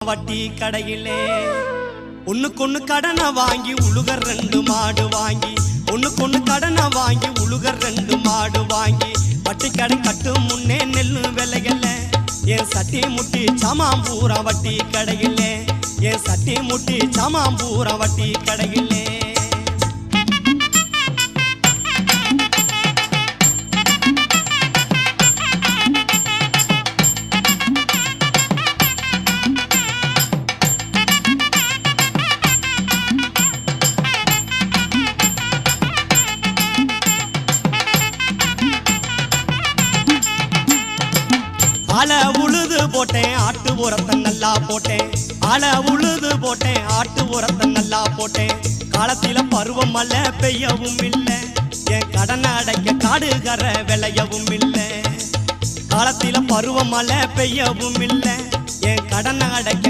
வட்டி கடையிலே ஒண்ணுக்கொண்ணு கடனை வாங்கி உழுகர் 2 மாடு வாங்கி ஒண்ணுக்கொண்ணு கடனை வாங்கி உழுகர் 2 மாடு வாங்கி வட்டி கடை கட்டும் முன்னே நெல்லு விலையில என் சட்டி முட்டி சாமாம்பூரா வட்டி கடையிலே என் சட்டி முட்டி சாமாம்பூரா வட்டி கடையிலே ஆள உழுது போட்டேன் ஆட்டு உரத்தை நல்லா போட்டேன் ஆள உழுது போட்டேன் ஆட்டு உரத்தை நல்லா போட்டேன் காலத்தில பருவம் மழை பெய்யவும் இல்லை என் கடனை அடைக்க காடுகர விளையவும் இல்லை காலத்தில பருவம் மழை பெய்யவும் இல்லை என் கடனை அடைக்க